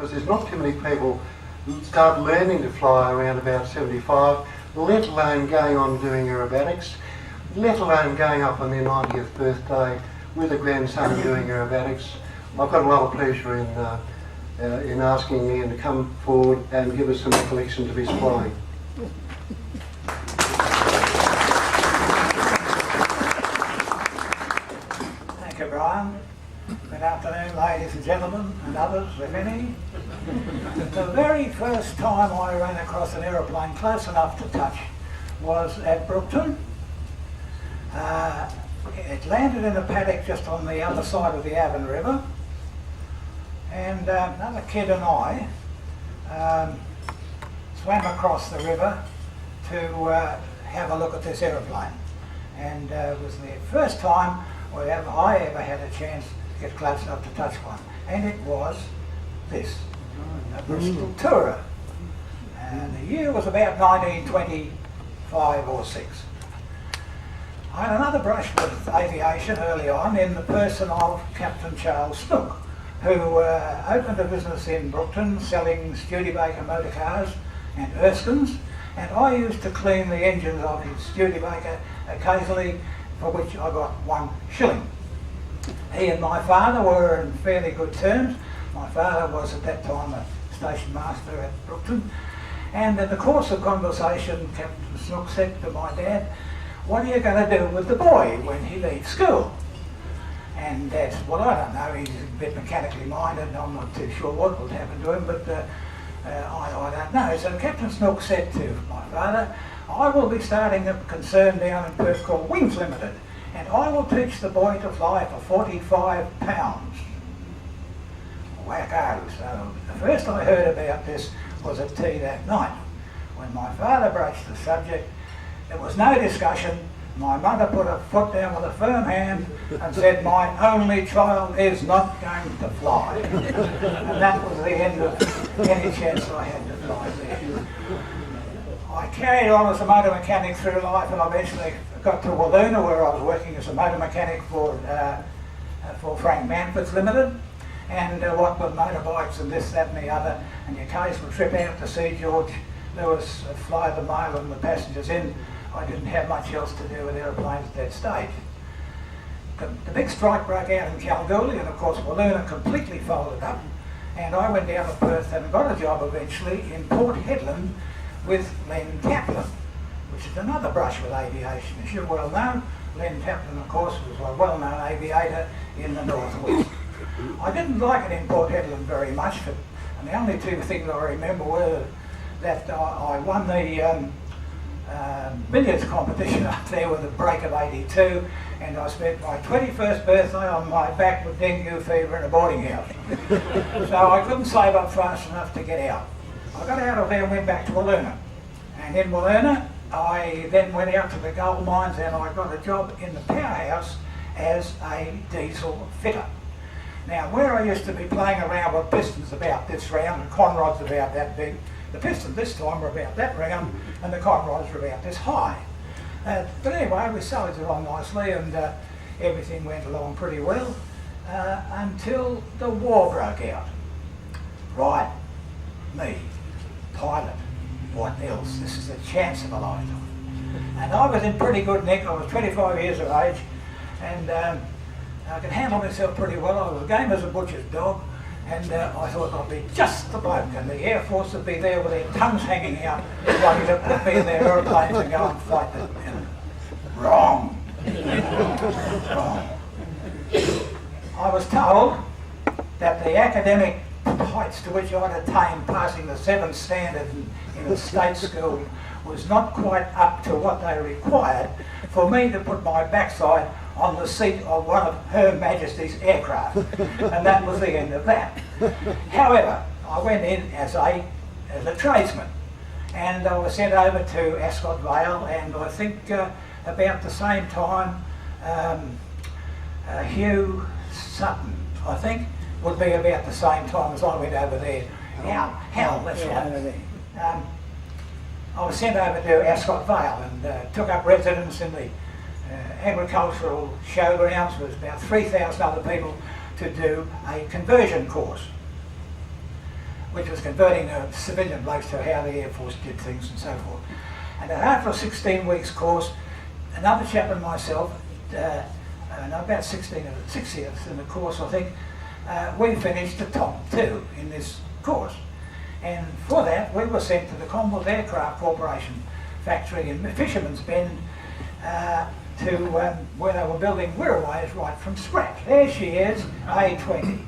because there's not too many people who start learning to fly around about 75, let alone going on doing aerobatics, let alone going up on their 90th birthday with a grandson doing aerobatics. I've got a lot of pleasure in asking Ian to come forward and give us some recollections of his flying. Thank you, Brian. Good afternoon, ladies and gentlemen, and others, if any. The very first time I ran across an aeroplane close enough to touch was at Brookton. It landed in a paddock just on the other side of the Avon River, and another kid and I swam across the river to have a look at this aeroplane, and it was the first time I ever had a chance to get close enough to touch one, and it was this, a Bristol Tourer, and the year was about 1925 or 6. I had another brush with aviation early on in the person of Captain Charles Snook, who opened a business in Brookton selling Studebaker motor cars and Erskines, and I used to clean the engines of his Studebaker occasionally, for which I got 1 shilling. He and my father were in fairly good terms. My father was at that time a station master at Brookton, and in the course of conversation Captain Snook said to my dad, "What are you going to do with the boy when he leaves school?" And Dad said, "Well, I don't know, he's a bit mechanically minded and I'm not too sure what will happen to him, but I don't know." So Captain Snook said to my father, "I will be starting a concern down in Perth called Wings Limited, and I will teach the boy to fly for £45. Wacko. So the first I heard about this was at tea that night. When my father broached the subject, there was no discussion. My mother put her foot down with a firm hand and said, "My only child is not going to fly." And that was the end of any chance I had to fly there. I carried on as a motor mechanic through life, and I eventually got to Walloona, where I was working as a motor mechanic for Frank Manford's Limited, and what with motorbikes and this, that and the other, and the occasional trip out to see George Lewis fly the mail and the passengers in. I didn't have much else to do with aeroplanes at that stage. The big strike broke out in Kalgoorlie, and of course Walloona completely folded up, and I went down to Perth and got a job eventually in Port Hedland with Len Kaplan, which is another brush with aviation. As you well know, Len Kaplan, of course, was a well-known aviator in the northwest. I didn't like it in Port Hedland very much, and the only 2 things I remember were that I won the billiards competition up there with a break of 82, and I spent my 21st birthday on my back with dengue fever in a boarding house. So I couldn't save up fast enough to get out. I got out of there and went back to Walloona, and in Walloona I then went out to the gold mines, and I got a job in the powerhouse as a diesel fitter. Now, where I used to be playing around with pistons about this round and conrods about that big, the pistons this time were about that round and the conrods were about this high. But anyway, we soldiered on nicely, and everything went along pretty well until the war broke out. Right, me, pilot, what else? This is a chance of a lifetime. And I was in pretty good nick. I was 25 years of age, and I could handle myself pretty well. I was game as a butcher's dog, and I thought I'd be just the bloke, and the Air Force would be there with their tongues hanging out, ready to put me in their aeroplanes and go and fight them. Wrong. Wrong. I was told that the academic heights to which I'd attained passing the 7th standard in a state school was not quite up to what they required for me to put my backside on the seat of one of Her Majesty's aircraft, and that was the end of that. However, I went in as a tradesman, and I was sent over to Ascot Vale, and I think about the same time Hugh Sutton, I think, would be about the same time as I went over there. Hal, that's right. I was sent over to Ascot Vale and took up residence in the agricultural showgrounds with about 3,000 other people to do a conversion course. which was converting civilian blokes to how the Air Force did things and so forth. And after a 16 weeks course, another chap and myself, about 16 of the 60th in the course, I think, we finished the top 2 in this course. And for that, we were sent to the Commonwealth Aircraft Corporation factory in Fisherman's Bend to where they were building Wirraways right from scratch. There she is, A20.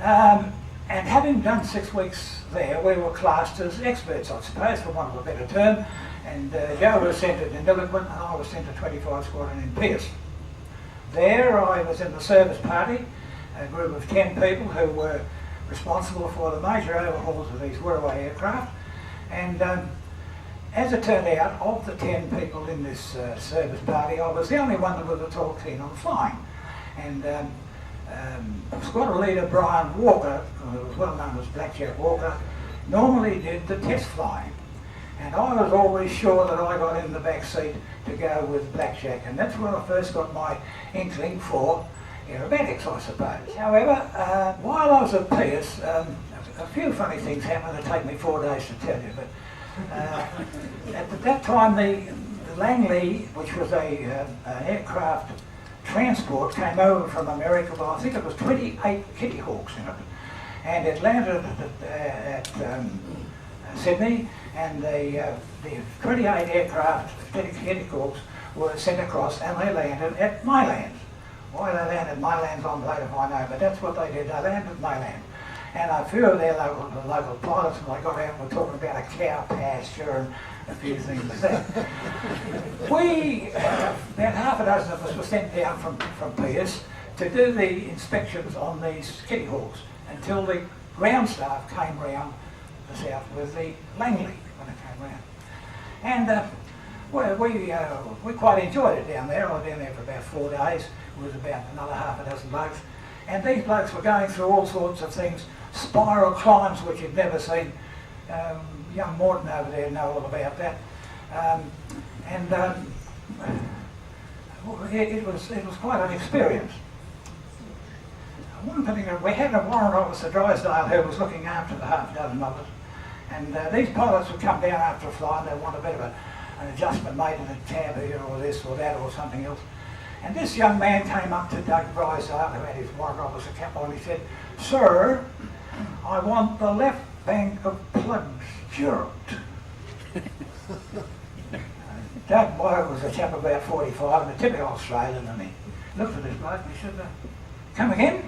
And having done 6 weeks there, we were classed as experts, I suppose, for want of a better term. And Joe was sent to Nilluquin, and I was sent to 25 Squadron in Pierce. There I was in the service party, a group of 10 people who were responsible for the major overhauls of these Wirraway aircraft. And as it turned out, of the 10 people in this service party, I was the only one that was at all keen on flying. And Squadron Leader Brian Walker, who was well known as Blackjack Walker, normally did the test flying. And I was always sure that I got in the back seat to go with Blackjack, and that's where I first got my inkling for aerobatics, I suppose. However, while I was at Pierce, a few funny things happened that take me 4 days to tell you, but at that time the Langley, which was an aircraft transport, came over from America. Well, I think it was 28 Kitty Hawks in it, and it landed at Sydney, and the 28 aircraft Kitty Hawks were sent across, and they landed at Mylands. Why they landed at Mylands I'm later I know, but that's what they did. They landed at Mylands. And a few of their local pilots, when they got out, were talking about a cow pasture and a few things like that. We, about half a dozen of us, were sent down from Pierce to do the inspections on these Kitty Hawks until the ground staff came round the south with the Langley when it came round. And we quite enjoyed it down there. I was down there for about 4 days. It was about another half a dozen blokes. And these blokes were going through all sorts of things, spiral climbs which you'd never seen. Young Morton over there know all about that. It was quite an experience. One thing, we had a warrant officer, Drysdale, who was looking after the half dozen of us. And these pilots would come down after a fly and they'd want a bit of an adjustment made in a tab here or this or that or something else. And this young man came up to Doug Drysdale, who had his warrant officer cap on, and he said, "Sir, I want the left bank of plugs jerked." Doug was a chap about 45 and a typical Australian, and he looked at this bloke and he said, "Come again?"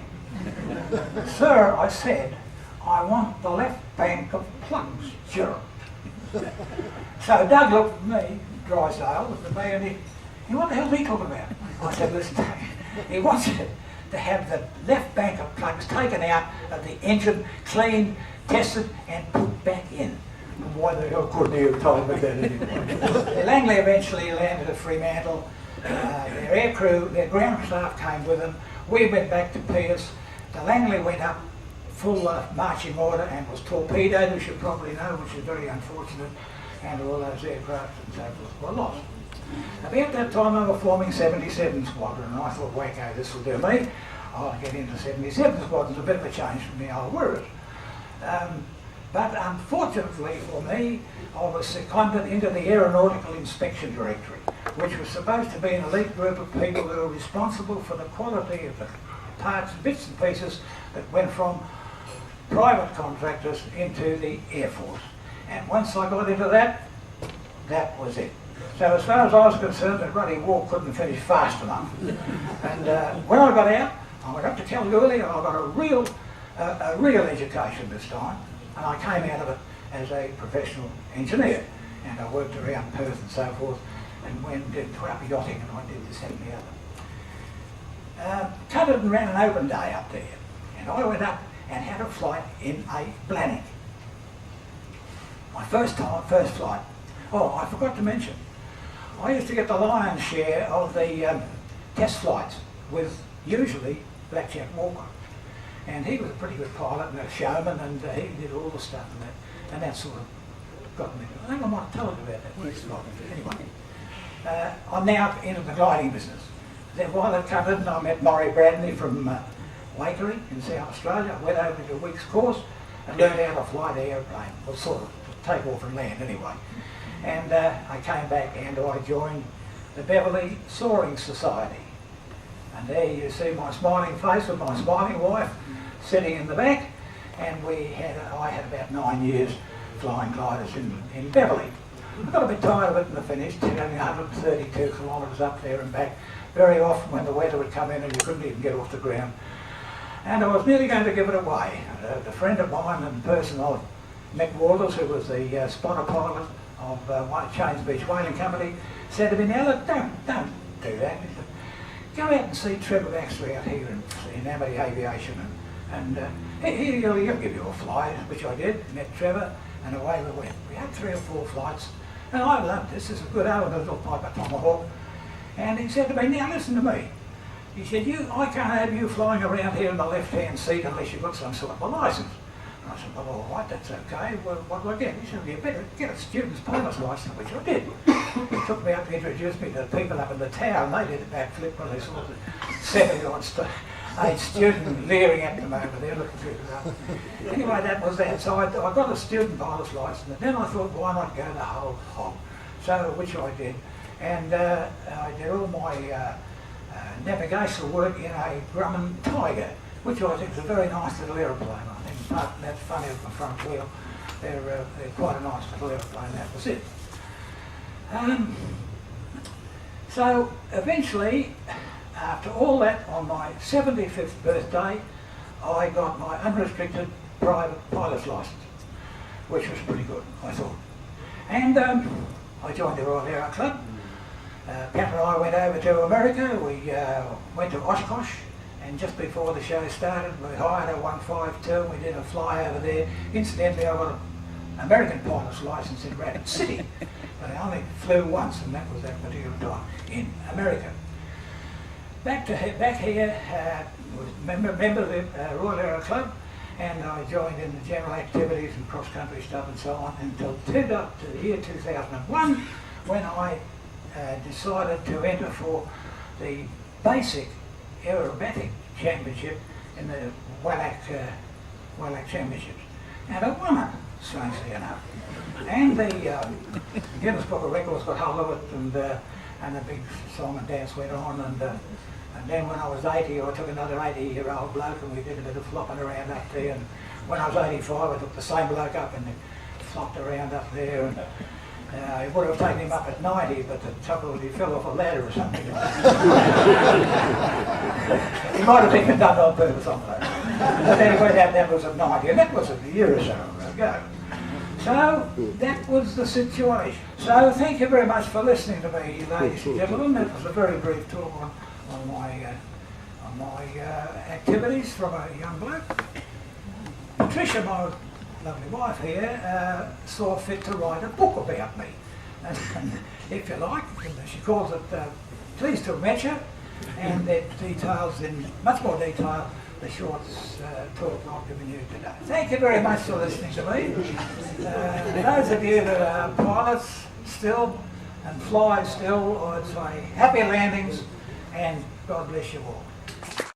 "Sir," I said, "I want the left bank of plugs jerked." So Doug looked at me, Drysdale, looked at me, and he, "What the hell is he talking about?" I said, "Listen, he wants you to have the left bank of plugs taken out of the engine, cleaned, tested, and put back in." Why the hell couldn't he have told me that anyway? The Langley eventually landed at Fremantle. Their air crew, their ground staff came with them. We went back to Pierce. The Langley went up full marching order and was torpedoed, as you probably know, which is very unfortunate, and all those aircraft and so forth were lost. About that time they were forming 77 Squadron, and I thought, wacko, this will do me. I'll get into 77 Squadron's a bit of a change from the old Wirras. But unfortunately for me, I was seconded into the Aeronautical Inspection Directory, which was supposed to be an elite group of people who were responsible for the quality of the parts, bits and pieces that went from private contractors into the Air Force. And once I got into that, that was it. So as far as I was concerned, that ruddy walk couldn't finish fast enough. And when I got out, I went up to Kalgoorlie and I got a real education this time. And I came out of it as a professional engineer. And I worked around Perth and so forth, and did twelve yachting, and I did this and the other. Tutterton ran an open day up there, and I went up and had a flight in a Blanning. My first flight. Oh, I forgot to mention, I used to get the lion's share of the test flights with usually Blackjack Walker. And he was a pretty good pilot and a showman, and he did all the stuff and that sort of got me. I think I might tell you about that. Anyway, I'm now into the gliding business. Then while I covered, I met Maury Bradley from Waikery in South Australia. I went over to a week's course, and learned how to fly the aeroplane, well sort of take off and land anyway. And I came back and I joined the Beverley Soaring Society. And there you see my smiling face with my smiling wife sitting in the back, and I had about 9 years flying gliders in Beverley. I got a bit tired of it and I finished. Did only 132 kilometres up there and back, very often when the weather would come in and you couldn't even get off the ground. And I was nearly going to give it away. A friend of mine and person of Mick Walters, who was the spotter pilot of Chains Beach Whaling Company, said to me, "Now look, don't do that. Go out and see Trevor Baxter out here in Amity Aviation, and he'll give you a fly," which I did. Met Trevor, and away we went. We had 3 or 4 flights, and I loved this. This is a good old little Piper Tomahawk. And he said to me, "Now listen to me." He said, I can't have you flying around here in the left-hand seat unless you've got some sort of a licence." And I said, "Well, all right, that's okay. Well, what do I get?" He said, "You better get a student's pilot's licence," which I did. He took me up to introduce me to the people up in the tower, and they did a backflip when they saw the 70-odd student leering at them over there, looking through the road. Anyway, that was that. So I got a student pilot's licence, and then I thought, why not go the whole hog? So, which I did. And I did all my navigational work in a Grumman Tiger, which I think is a very nice little aeroplane. I think apart from that funny of the front wheel, they're quite a nice little aeroplane. That was it. So eventually, after all that, on my 75th birthday, I got my unrestricted private pilot's licence, which was pretty good, I thought. And I joined the Royal Aero Club. Pat and I went over to America. We went to Oshkosh, and just before the show started, we hired a 152 and we did a fly over there. Incidentally, I got an American pilot's licence in Rapid City, but I only flew once, and that was that particular time in America. Back here, was member of the Royal Aero Club, and I joined in the general activities and cross-country stuff and so on until the year 2001, when I decided to enter for the basic aerobatic championship in the WALAC Championships. And I won it, strangely enough. And the Guinness Book of Records got hold of it, and the big song and dance went on. And then when I was 80, I took another 80-year-old bloke and we did a bit of flopping around up there. And when I was 85, I took the same bloke up and flopped around up there. And, it would have taken him up at 90, but the trouble was he fell off a ladder or something. He might have even done it on purpose on that. But anyway, that was at 90, and that was a year or so ago. So that was the situation. So thank you very much for listening to me, ladies and gentlemen. That was a very brief talk on my activities from a young bloke. Patricia, my lovely wife here, saw fit to write a book about me. And if you like, she calls it Please to Metcher, and it details in much more detail the short talk I've given you today. Thank you very much for listening to me. Those of you that are pilots still and fly still, I'd say happy landings and God bless you all.